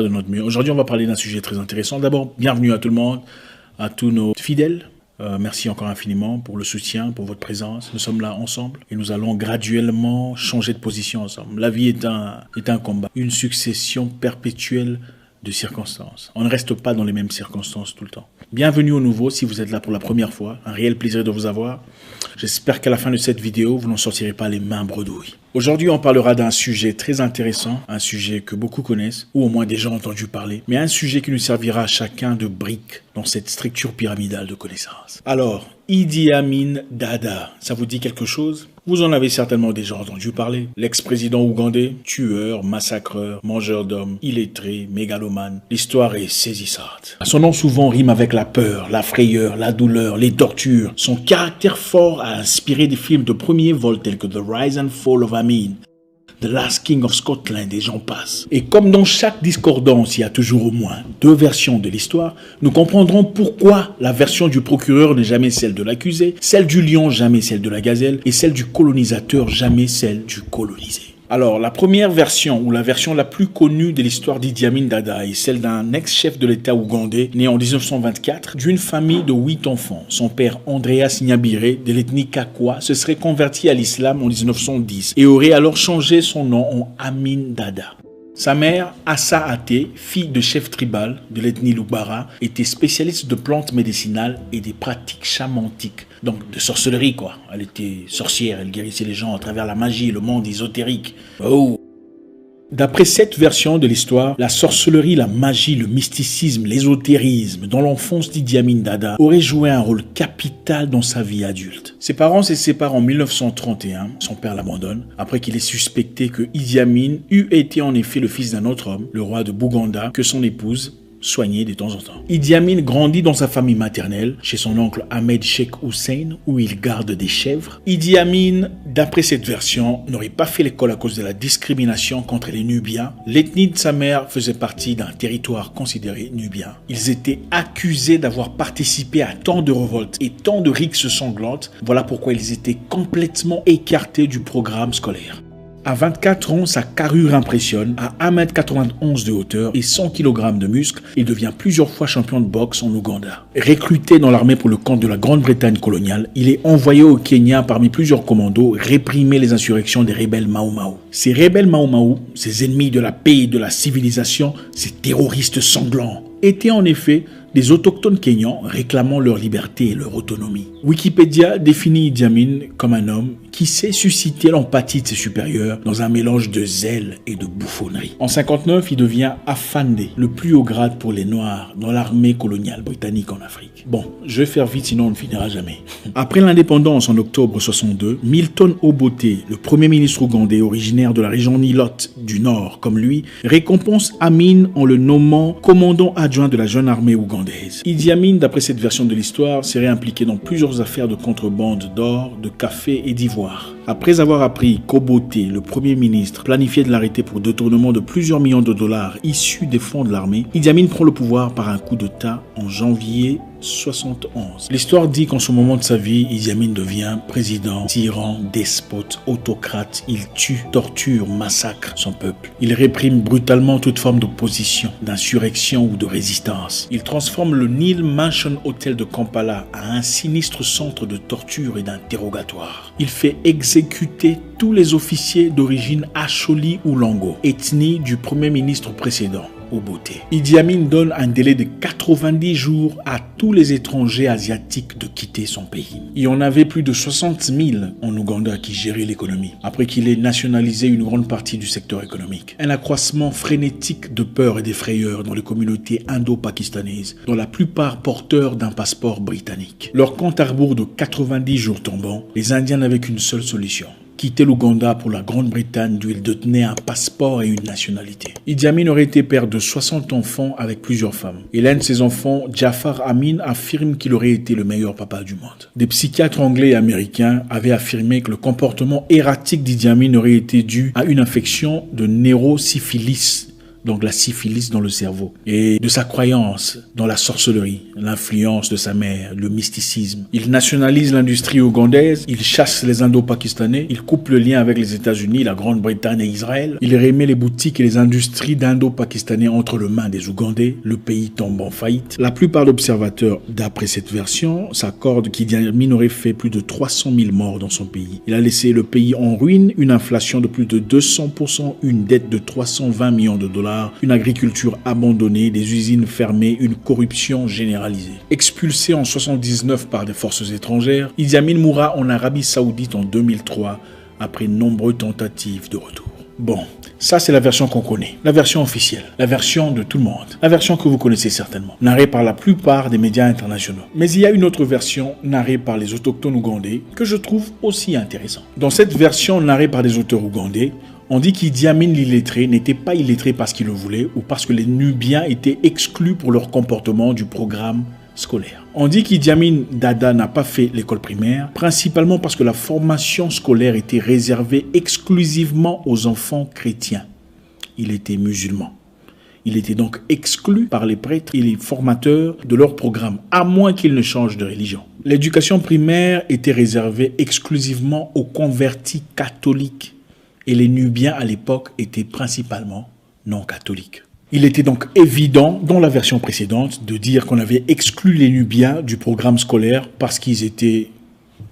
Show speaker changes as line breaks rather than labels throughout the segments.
De notre mieux. Aujourd'hui, on va parler d'un sujet très intéressant. D'abord, bienvenue à tout le monde, à tous nos fidèles. Merci encore infiniment pour le soutien, pour votre présence. Nous sommes là ensemble et nous allons graduellement changer de position ensemble. La vie est un combat, une succession perpétuelle de circonstances. On ne reste pas dans les mêmes circonstances tout le temps. Bienvenue au nouveau si vous êtes là pour la première fois. Un réel plaisir de vous avoir. J'espère qu'à la fin de cette vidéo, vous n'en sortirez pas les mains bredouilles. Aujourd'hui, on parlera d'un sujet très intéressant, un sujet que beaucoup connaissent, ou au moins déjà entendu parler, mais un sujet qui nous servira à chacun de brique dans cette structure pyramidale de connaissances. Alors, Idi Amin Dada, ça vous dit quelque chose ? Vous en avez certainement déjà entendu parler. L'ex-président ougandais, tueur, massacreur, mangeur d'hommes, illettré, mégalomane. L'histoire est saisissante. Son nom souvent rime avec la peur, la frayeur, la douleur, les tortures. Son caractère fort a inspiré des films de premier vol tels que The Rise and Fall of Amin, The Last King of Scotland et j'en passe. Et comme dans chaque discordance, il y a toujours au moins deux versions de l'histoire, nous comprendrons pourquoi la version du procureur n'est jamais celle de l'accusé, celle du lion jamais celle de la gazelle, et celle du colonisateur jamais celle du colonisé. Alors, la première version, ou la version la plus connue de l'histoire d'Idi Amin Dada, est celle d'un ex-chef de l'État ougandais, né en 1924, d'une famille de 8 enfants. Son père, Andreas Nyabire, de l'ethnie Kakwa, se serait converti à l'islam en 1910 et aurait alors changé son nom en Amin Dada. Sa mère, Assa Ate, fille de chef tribal de l'ethnie Lubara, était spécialiste de plantes médicinales et des pratiques chamantiques. Donc de sorcellerie quoi. Elle était sorcière, elle guérissait les gens à travers la magie, le monde ésotérique. Oh! D'après cette version de l'histoire, la sorcellerie, la magie, le mysticisme, l'ésotérisme dans l'enfance d'Idi Amin Dada aurait joué un rôle capital dans sa vie adulte. Ses parents se séparent en 1931, son père l'abandonne, après qu'il ait suspecté que Idi Amin eût été en effet le fils d'un autre homme, le roi de Bouganda, que son épouse soigné de temps en temps. Idi Amin grandit dans sa famille maternelle, chez son oncle Ahmed Sheikh Hussein, où il garde des chèvres. Idi Amin, d'après cette version, n'aurait pas fait l'école à cause de la discrimination contre les Nubiens. L'ethnie de sa mère faisait partie d'un territoire considéré nubien. Ils étaient accusés d'avoir participé à tant de révoltes et tant de rixes sanglantes. Voilà pourquoi ils étaient complètement écartés du programme scolaire. À 24 ans, sa carrure impressionne. À 1m91 de hauteur et 100 kg de muscles, il devient plusieurs fois champion de boxe en Ouganda. Recruté dans l'armée pour le compte de la Grande-Bretagne coloniale, il est envoyé au Kenya parmi plusieurs commandos réprimer les insurrections des rebelles Mau Mau. Ces rebelles Mau Mau, ces ennemis de la paix et de la civilisation, ces terroristes sanglants, étaient en effet des autochtones kenyans réclamant leur liberté et leur autonomie. Wikipédia définit Idi Amin comme un homme qui sait susciter l'empathie de ses supérieurs dans un mélange de zèle et de bouffonnerie. En 1959, il devient Afande, le plus haut grade pour les Noirs dans l'armée coloniale britannique en Afrique. Bon, je vais faire vite sinon on ne finira jamais. Après l'indépendance en octobre 1962, Milton Obote, le premier ministre ougandais originaire de la région Nilote du Nord comme lui, récompense Amin en le nommant commandant adjoint de la jeune armée ougandaise. Idi Amin, d'après cette version de l'histoire, serait impliqué dans plusieurs affaires de contrebande d'or, de café et d'ivoire. Après avoir appris qu'Obote, le premier ministre, planifiait de l'arrêter pour détournement de plusieurs millions de dollars issus des fonds de l'armée, Idi Amin prend le pouvoir par un coup d'État en janvier 1971. L'histoire dit qu'en ce moment de sa vie, Idi Amin devient président, tyran, despote, autocrate. Il tue, torture, massacre son peuple. Il réprime brutalement toute forme d'opposition, d'insurrection ou de résistance. Il transforme le Nile Mansion Hotel de Kampala en un sinistre centre de torture et d'interrogatoire. Il fait exécuter tous les officiers d'origine Acholi ou Lango, ethnie du premier ministre précédent. Obote. Idi Amin donne un délai de 90 jours à tous les étrangers asiatiques de quitter son pays. Il y en avait plus de 60 000 en Ouganda qui géraient l'économie, après qu'il ait nationalisé une grande partie du secteur économique. Un accroissement frénétique de peur et d'effrayeur dans les communautés indo-pakistanaises, dont la plupart porteurs d'un passeport britannique. Leur compte à rebours de 90 jours tombant, les Indiens n'avaient qu'une seule solution: quitter l'Ouganda pour la Grande-Bretagne d'où il détenait un passeport et une nationalité. Idi Amin aurait été père de 60 enfants avec plusieurs femmes. Et l'un de ses enfants, Jafar Amin, affirme qu'il aurait été le meilleur papa du monde. Des psychiatres anglais et américains avaient affirmé que le comportement erratique d'Idi Amin aurait été dû à une infection de neurosyphilis donc la syphilis dans le cerveau, et de sa croyance dans la sorcellerie, l'influence de sa mère, le mysticisme. Il nationalise l'industrie ougandaise, il chasse les Indo-Pakistanais, il coupe le lien avec les États-Unis, la Grande-Bretagne et Israël. Il remet les boutiques et les industries d'Indo-Pakistanais entre les mains des Ougandais, le pays tombe en faillite. La plupart d'observateurs, d'après cette version, s'accordent qu'Idi Amin aurait fait plus de 300 000 morts dans son pays. Il a laissé le pays en ruine, une inflation de plus de 200%, une dette de 320 millions de dollars, une agriculture abandonnée, des usines fermées, une corruption généralisée. Expulsé en 1979 par des forces étrangères, Idi Amin mourra en Arabie Saoudite en 2003 après nombreuses tentatives de retour. Bon, ça c'est la version qu'on connaît, la version officielle, la version de tout le monde, la version que vous connaissez certainement, narrée par la plupart des médias internationaux. Mais il y a une autre version narrée par les autochtones ougandais que je trouve aussi intéressante. Dans cette version narrée par des auteurs ougandais, on dit qu'Idi Amin l'illettré n'était pas illettré parce qu'il le voulait ou parce que les Nubiens étaient exclus pour leur comportement du programme scolaire. On dit qu'Idi Amin Dada n'a pas fait l'école primaire, principalement parce que la formation scolaire était réservée exclusivement aux enfants chrétiens. Il était musulman. Il était donc exclu par les prêtres et les formateurs de leur programme, à moins qu'ils ne changent de religion. L'éducation primaire était réservée exclusivement aux convertis catholiques. Et les Nubiens à l'époque étaient principalement non catholiques. Il était donc évident, dans la version précédente, de dire qu'on avait exclu les Nubiens du programme scolaire parce qu'ils étaient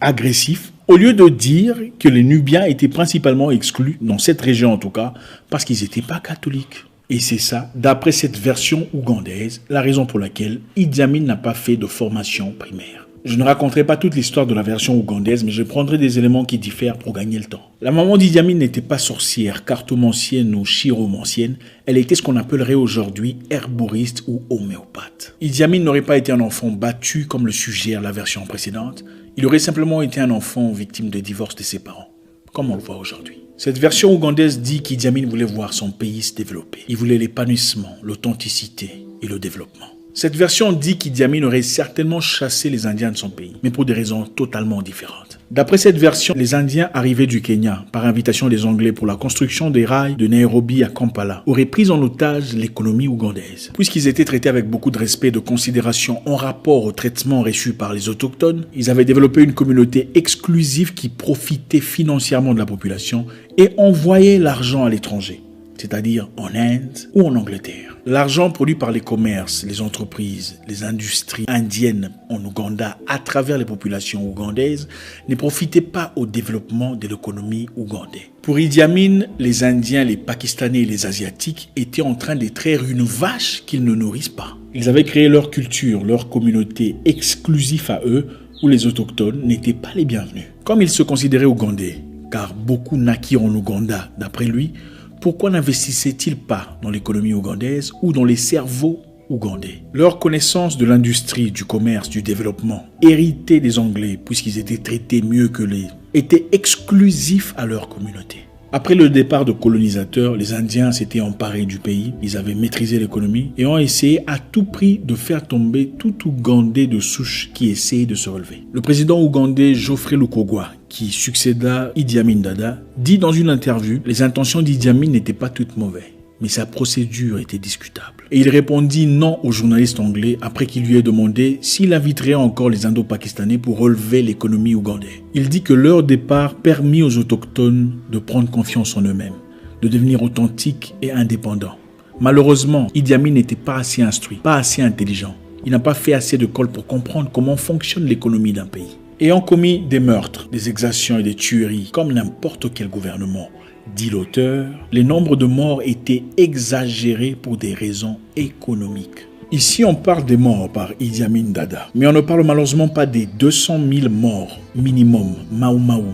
agressifs, au lieu de dire que les Nubiens étaient principalement exclus, dans cette région en tout cas, parce qu'ils n'étaient pas catholiques. Et c'est ça, d'après cette version ougandaise, la raison pour laquelle Idi Amin n'a pas fait de formation primaire. Je ne raconterai pas toute l'histoire de la version ougandaise, mais je prendrai des éléments qui diffèrent pour gagner le temps. La maman d'Idi Amin n'était pas sorcière, cartomancienne ou chiromancienne. Elle était ce qu'on appellerait aujourd'hui herboriste ou homéopathe. Idi Amin n'aurait pas été un enfant battu comme le suggère la version précédente. Il aurait simplement été un enfant victime de divorce de ses parents, comme on le voit aujourd'hui. Cette version ougandaise dit qu'Idi Amin voulait voir son pays se développer. Il voulait l'épanouissement, l'authenticité et le développement. Cette version dit qu'Idi Amin aurait certainement chassé les Indiens de son pays, mais pour des raisons totalement différentes. D'après cette version, les Indiens arrivés du Kenya, par invitation des Anglais pour la construction des rails de Nairobi à Kampala, auraient pris en otage l'économie ougandaise. Puisqu'ils étaient traités avec beaucoup de respect et de considération en rapport au traitement reçu par les autochtones, ils avaient développé une communauté exclusive qui profitait financièrement de la population et envoyait l'argent à l'étranger, c'est-à-dire en Inde ou en Angleterre. L'argent produit par les commerces, les entreprises, les industries indiennes en Ouganda à travers les populations ougandaises ne profitait pas au développement de l'économie ougandaise. Pour Idi Amin, les Indiens, les Pakistanais et les Asiatiques étaient en train de traire une vache qu'ils ne nourrissent pas. Ils avaient créé leur culture, leur communauté exclusive à eux où les autochtones n'étaient pas les bienvenus. Comme ils se considéraient ougandais, car beaucoup naquirent en Ouganda, d'après lui, pourquoi n'investissaient-ils pas dans l'économie ougandaise ou dans les cerveaux ougandais? Leur connaissance de l'industrie, du commerce, du développement, héritée des Anglais, puisqu'ils étaient traités mieux que les, était exclusif à leur communauté. Après le départ de colonisateurs, les Indiens s'étaient emparés du pays, ils avaient maîtrisé l'économie et ont essayé à tout prix de faire tomber tout Ougandais de souche qui essayait de se relever. Le président ougandais Geoffrey Lukogwa, qui succéda Idi Amin Dada, dit dans une interview « Les intentions d'Idi Amin n'étaient pas toutes mauvaises, mais sa procédure était discutable. » Et il répondit non au journaliste anglais après qu'il lui ait demandé s'il inviterait encore les Indo-Pakistanais pour relever l'économie ougandaise. Il dit que leur départ permit aux autochtones de prendre confiance en eux-mêmes, de devenir authentiques et indépendants. Malheureusement, Idi Amin n'était pas assez instruit, pas assez intelligent. Il n'a pas fait assez de colle pour comprendre comment fonctionne l'économie d'un pays. Ayant commis des meurtres, des exactions et des tueries comme n'importe quel gouvernement, dit l'auteur, les nombres de morts étaient exagérés pour des raisons économiques. Ici, on parle des morts par Idi Amin Dada, mais on ne parle malheureusement pas des 200 000 morts minimum Mau-Mau,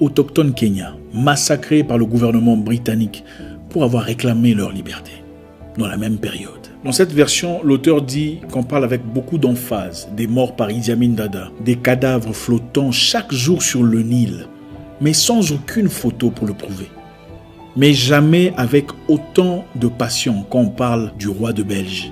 autochtones kenyans, massacrés par le gouvernement britannique pour avoir réclamé leur liberté dans la même période. Dans cette version, l'auteur dit qu'on parle avec beaucoup d'emphase des morts par Idi Amin Dada, des cadavres flottant chaque jour sur le Nil, mais sans aucune photo pour le prouver. Mais jamais avec autant de passion quand on parle du roi de Belge,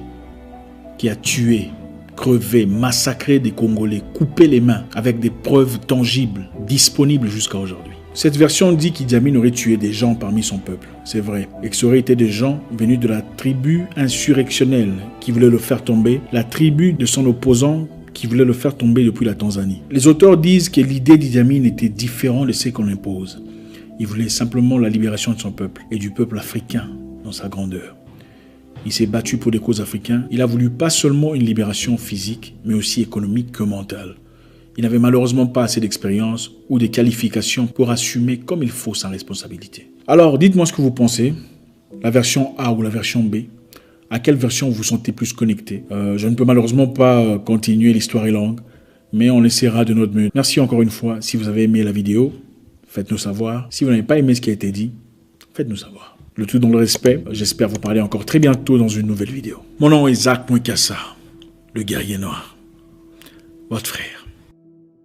qui a tué, crevé, massacré des Congolais, coupé les mains avec des preuves tangibles, disponibles jusqu'à aujourd'hui. Cette version dit qu'Idi Amin aurait tué des gens parmi son peuple. c'est vrai, et que ça aurait été des gens venus de la tribu insurrectionnelle qui voulait le faire tomber, la tribu de son opposant qui voulait le faire tomber depuis la Tanzanie. Les auteurs disent que l'idée d'Idi Amin était différente de ce qu'on impose. Il voulait simplement la libération de son peuple et du peuple africain dans sa grandeur. Il s'est battu pour des causes africaines. Il a voulu pas seulement une libération physique, mais aussi économique que mentale. Il n'avait malheureusement pas assez d'expérience ou de qualifications pour assumer comme il faut sa responsabilité. Alors, dites-moi ce que vous pensez, la version A ou la version B. À quelle version vous vous sentez plus connecté? Je ne peux malheureusement pas continuer, l'histoire est longue, mais on essaiera de notre mieux. Merci encore une fois. Si vous avez aimé la vidéo, faites-nous savoir. Si vous n'avez pas aimé ce qui a été dit, faites-nous savoir. Le tout dans le respect. J'espère vous parler encore très bientôt dans une nouvelle vidéo. Mon nom est Zach Mouikassa, le guerrier noir. Votre frère.